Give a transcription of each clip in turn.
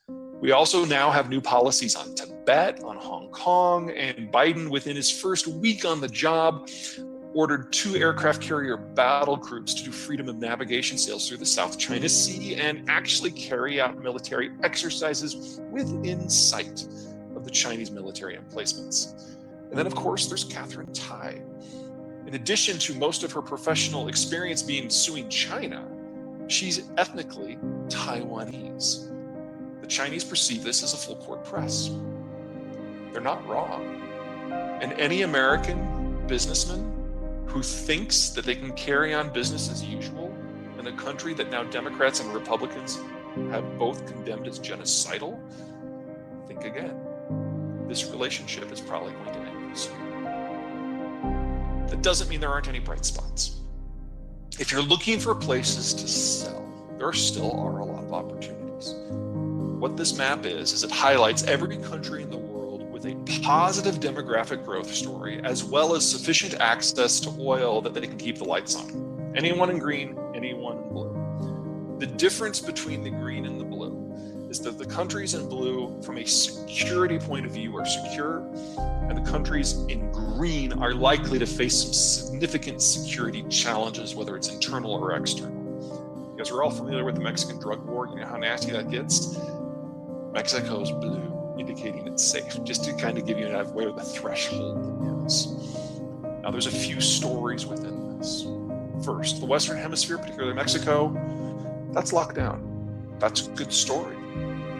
We also now have new policies on Tibet, on Hong Kong, and Biden, within his first week on the job, ordered 2 aircraft carrier battle groups to do freedom of navigation sails through the South China Sea and actually carry out military exercises within sight of the Chinese military emplacements. And then, of course, there's Catherine Tai. In addition to most of her professional experience being suing China, she's ethnically Taiwanese. The Chinese perceive this as a full court press. They're not wrong. And any American businessman who thinks that they can carry on business as usual in a country that now Democrats and Republicans have both condemned as genocidal, think again. This relationship is probably going to end soon. That doesn't mean there aren't any bright spots. If you're looking for places to sell, there still are a lot of opportunities. What this map is it highlights every country in the world with a positive demographic growth story, as well as sufficient access to oil that they can keep the lights on. Anyone in green, anyone in blue. The difference between the green and the blue is that the countries in blue, from a security point of view, are secure, and the countries in green are likely to face some significant security challenges, whether it's internal or external. You guys are all familiar with the Mexican drug war. You know how nasty that gets? Mexico's blue, indicating it's safe, just to kind of give you an idea of where the threshold is. Now, there's a few stories within this. First, the Western Hemisphere, particularly Mexico, that's locked down. That's a good story.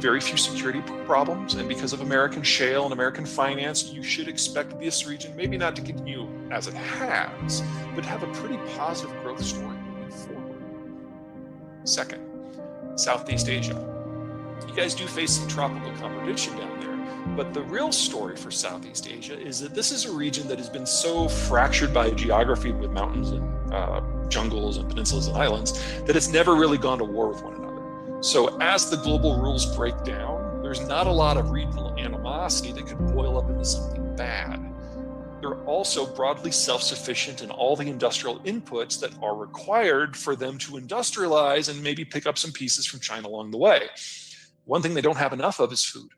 Very few security problems, and because of American shale and American finance, you should expect this region maybe not to continue as it has, but have a pretty positive growth story moving forward. Second, Southeast Asia. You guys do face some tropical competition down there, but the real story for Southeast Asia is that this is a region that has been so fractured by geography with mountains and jungles and peninsulas and islands that it's never really gone to war with one another. So as the global rules break down, there's not a lot of regional animosity that could boil up into something bad. They're also broadly self-sufficient in all the industrial inputs that are required for them to industrialize and maybe pick up some pieces from China along the way. One thing they don't have enough of is food.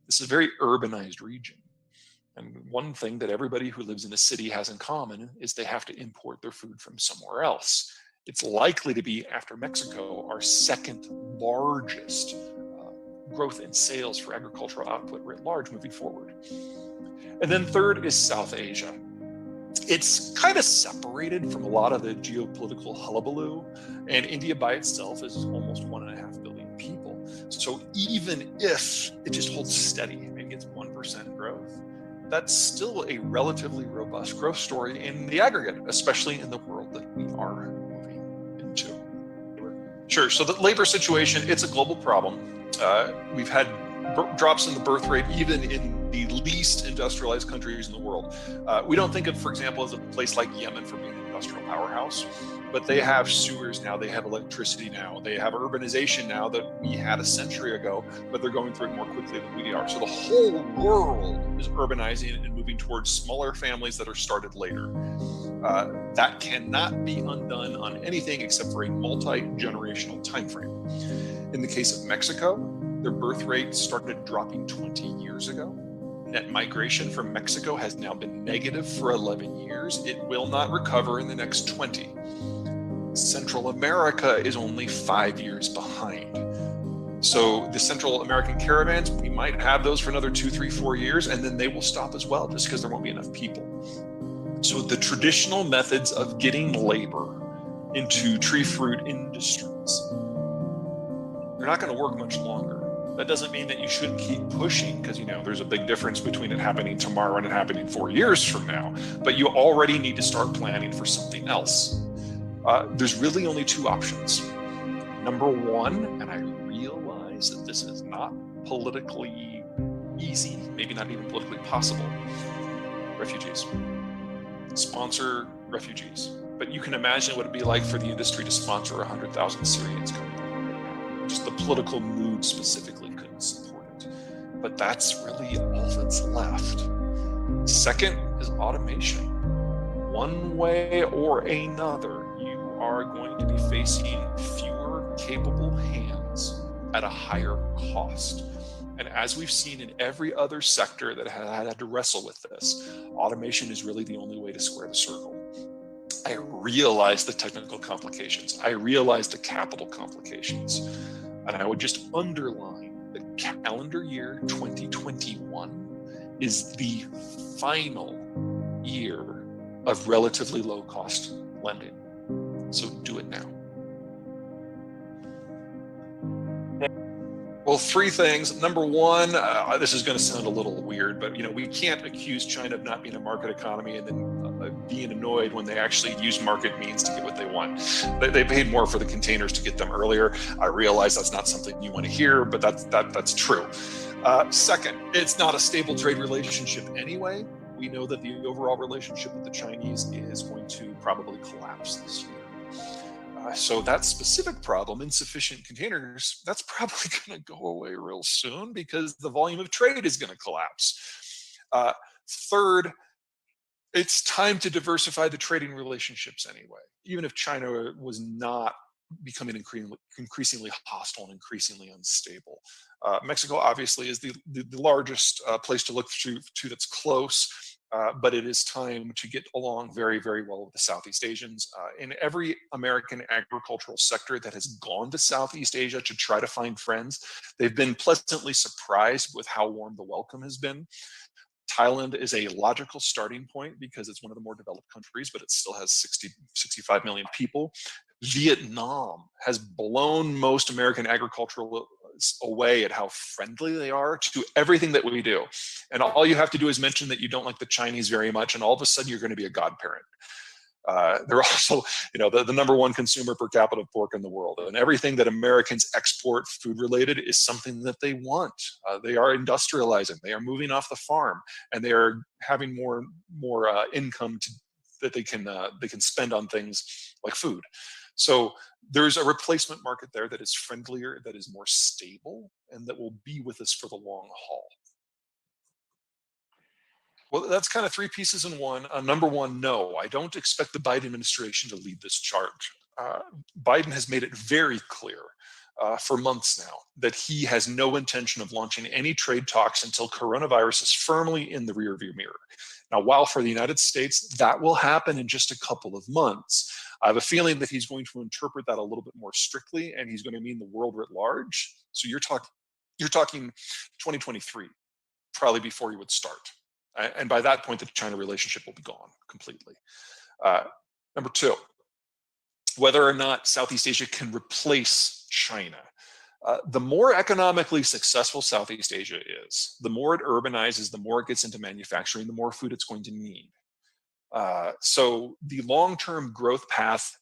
This is a very urbanized region. And one thing that everybody who lives in a city has in common is they have to import their food from somewhere else. It's likely to be, after Mexico, our second largest growth in sales for agricultural output writ large moving forward. And then third is South Asia. It's kind of separated from a lot of the geopolitical hullabaloo, and India by itself is almost 1.5 billion people. So even if it just holds steady, maybe it's 1% growth, that's still a relatively robust growth story in the aggregate, especially in the world that we are moving into. Sure, so the labor situation, it's a global problem. We've had drops in the birth rate even in the least industrialized countries in the world. We don't think of, for example, as a place like Yemen for being an industrial powerhouse, but they have sewers now, they have electricity now, they have urbanization now that we had a century ago, but they're going through it more quickly than we are. So the whole world is urbanizing and moving towards smaller families that are started later. That cannot be undone on anything except for a multi-generational time frame. In the case of Mexico, their birth rate started dropping 20 years ago. Net migration from Mexico has now been negative for 11 years. It will not recover in the next 20. Central America is only 5 years behind. So the Central American caravans, we might have those for another 2, 3, 4 years, and then they will stop as well, just because there won't be enough people. So the traditional methods of getting labor into tree fruit industries, they're not going to work much longer. That doesn't mean that you shouldn't keep pushing, because there's a big difference between it happening tomorrow and it happening 4 years from now. But you already need to start planning for something else. There's really only 2 options. Number one, and I realize that this is not politically easy, maybe not even politically possible, refugees. Sponsor refugees. But you can imagine what it'd be like for the industry to sponsor 100,000 Syrians coming over right now. Just the political mood specifically couldn't support it. But that's really all that's left. Second is automation. One way or another, you are going to be facing fewer capable hands at a higher cost. And as we've seen in every other sector that had to wrestle with this, automation is really the only way to square the circle. I realize the technical complications. I realize the capital complications. And I would just underline that calendar year 2021 is the final year of relatively low cost lending. So do it now. Well, three things. Number one, this is going to sound a little weird, but we can't accuse China of not being a market economy and then being annoyed when they actually use market means to get what they want. They paid more for the containers to get them earlier. I realize that's not something you want to hear, but that's true. Second, it's not a stable trade relationship anyway. We know that the overall relationship with the Chinese is going to probably collapse this year. So that specific problem, insufficient containers, that's probably going to go away real soon because the volume of trade is going to collapse. Third, it's time to diversify the trading relationships anyway, even if China was not becoming increasingly hostile and increasingly unstable. Mexico obviously is the largest place to look to that's close. But it is time to get along very, very well with the Southeast Asians. In every American agricultural sector that has gone to Southeast Asia to try to find friends, they've been pleasantly surprised with how warm the welcome has been. Thailand is a logical starting point because it's one of the more developed countries, but it still has 65 million people. Vietnam has blown most American agricultural away at how friendly they are to everything that we do. And all you have to do is mention that you don't like the Chinese very much, and all of a sudden you're going to be a godparent. They're also, the number one consumer per capita of pork in the world. And everything that Americans export food related is something that they want. They are industrializing. They are moving off the farm, and they are having more income that they can spend on things like food. So there's a replacement market there that is friendlier, that is more stable, and that will be with us for the long haul. Well, that's kind of three pieces in one. Number one, no, I don't expect the Biden administration to lead this charge. Biden has made it very clear for months now that he has no intention of launching any trade talks until coronavirus is firmly in the rearview mirror. Now, while for the United States, that will happen in just a couple of months, I have a feeling that he's going to interpret that a little bit more strictly, and he's going to mean the world writ large. So you're talking 2023, probably before he would start. And by that point, the China relationship will be gone completely. Number two, whether or not Southeast Asia can replace China. The more economically successful Southeast Asia is, the more it urbanizes, the more it gets into manufacturing, the more food it's going to need. So the long-term growth path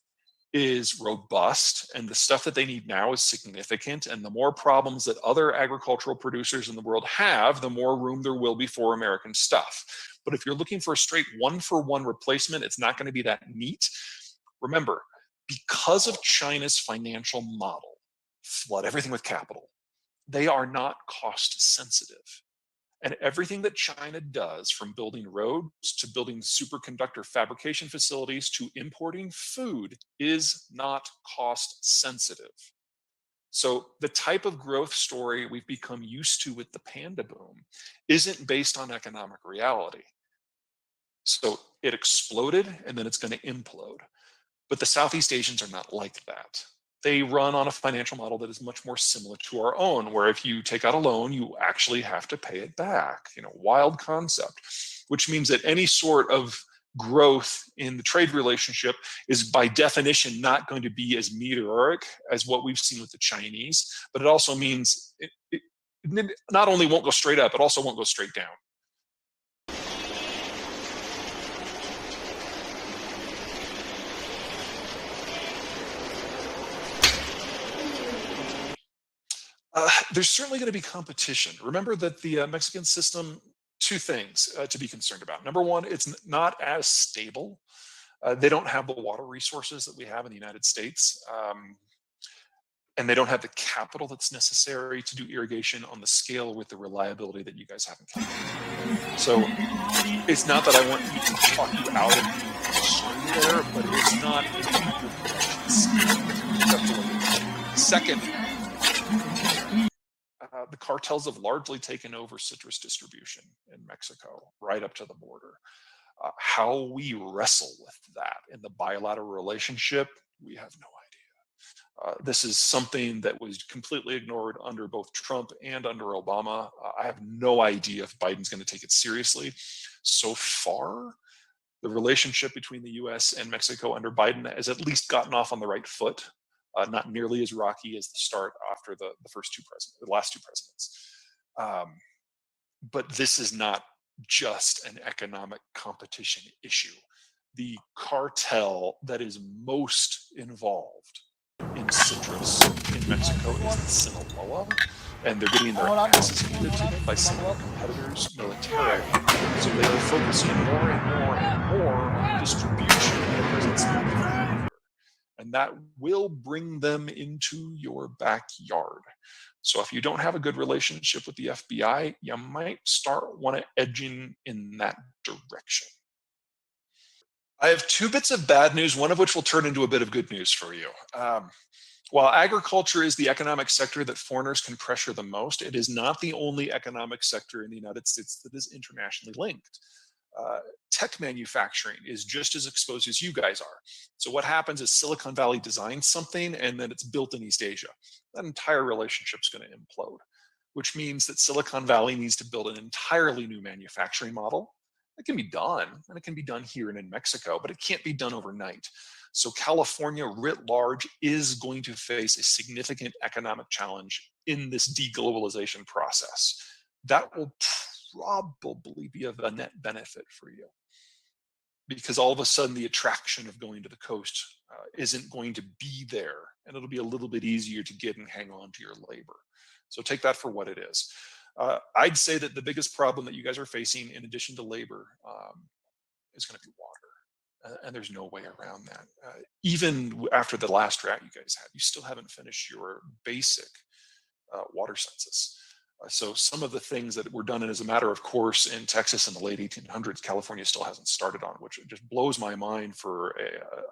is robust, and the stuff that they need now is significant. And the more problems that other agricultural producers in the world have, the more room there will be for American stuff. But if you're looking for a straight one-for-one replacement, it's not going to be that neat. Remember, because of China's financial model, flood everything with capital, they are not cost sensitive. And everything that China does, from building roads to building superconductor fabrication facilities to importing food, is not cost sensitive. So the type of growth story we've become used to with the panda boom isn't based on economic reality. So it exploded and then it's going to implode. But the Southeast Asians are not like that. They run on a financial model that is much more similar to our own, where if you take out a loan, you actually have to pay it back. Wild concept, which means that any sort of growth in the trade relationship is by definition not going to be as meteoric as what we've seen with the Chinese, but it also means it not only won't go straight up, it also won't go straight down. There's certainly going to be competition. Remember that the Mexican system, two things to be concerned about. Number one, it's not as stable. They don't have the water resources that we have in the United States. And they don't have the capital that's necessary to do irrigation on the scale with the reliability that you guys have in Canada. So it's not that I want you to talk you out of being concerned there, but it's not as deep as you see. Second, The cartels have largely taken over citrus distribution in Mexico, right up to the border. How we wrestle with that in the bilateral relationship, we have no idea. This is something that was completely ignored under both Trump and under Obama. I have no idea if Biden's going to take it seriously. So far, the relationship between the US and Mexico under Biden has at least gotten off on the right foot. Not nearly as rocky as the start after the last two presidents. But this is not just an economic competition issue. The cartel that is most involved in citrus in Mexico is the Sinaloa, and they're getting their asses handed to them by some of their competitors militarily. So they are focusing more and more and more on distribution and their presence in the border. And that will bring them into your backyard. So if you don't have a good relationship with the FBI, you might start want to edging in that direction. I have two bits of bad news, one of which will turn into a bit of good news for you. While agriculture is the economic sector that foreigners can pressure the most, it is not the only economic sector in the United States that is internationally linked. Tech manufacturing is just as exposed as you guys are. So what happens is Silicon Valley designs something and then it's built in East Asia. That entire relationship is going to implode, which means that Silicon Valley needs to build an entirely new manufacturing model. It can be done, and it can be done here and in Mexico, but it can't be done overnight. So California writ large is going to face a significant economic challenge in this deglobalization process. That will probably be of a net benefit for you, because all of a sudden the attraction of going to the coast isn't going to be there, and it'll be a little bit easier to get and hang on to your labor. So take that for what it is. I'd say that the biggest problem that you guys are facing, in addition to labor, is going to be water. And there's no way around that. Even after the last drought you guys had, you still haven't finished your basic water census. So some of the things that were done as a matter of course in Texas in the late 1800s, California still hasn't started on, which just blows my mind for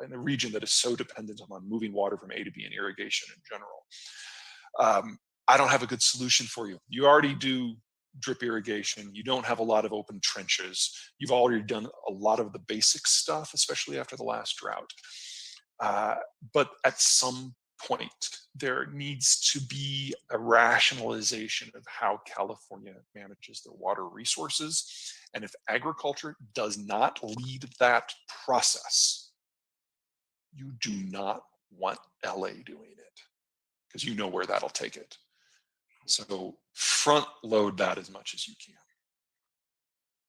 in a region that is so dependent on moving water from A to B and irrigation in general. I don't have a good solution for you. You already do drip irrigation. You don't have a lot of open trenches. You've already done a lot of the basic stuff, especially after the last drought. But at some point, there needs to be a rationalization of how California manages their water resources. And if agriculture does not lead that process, you do not want LA doing it, because you know where that'll take it. So front load that as much as you can.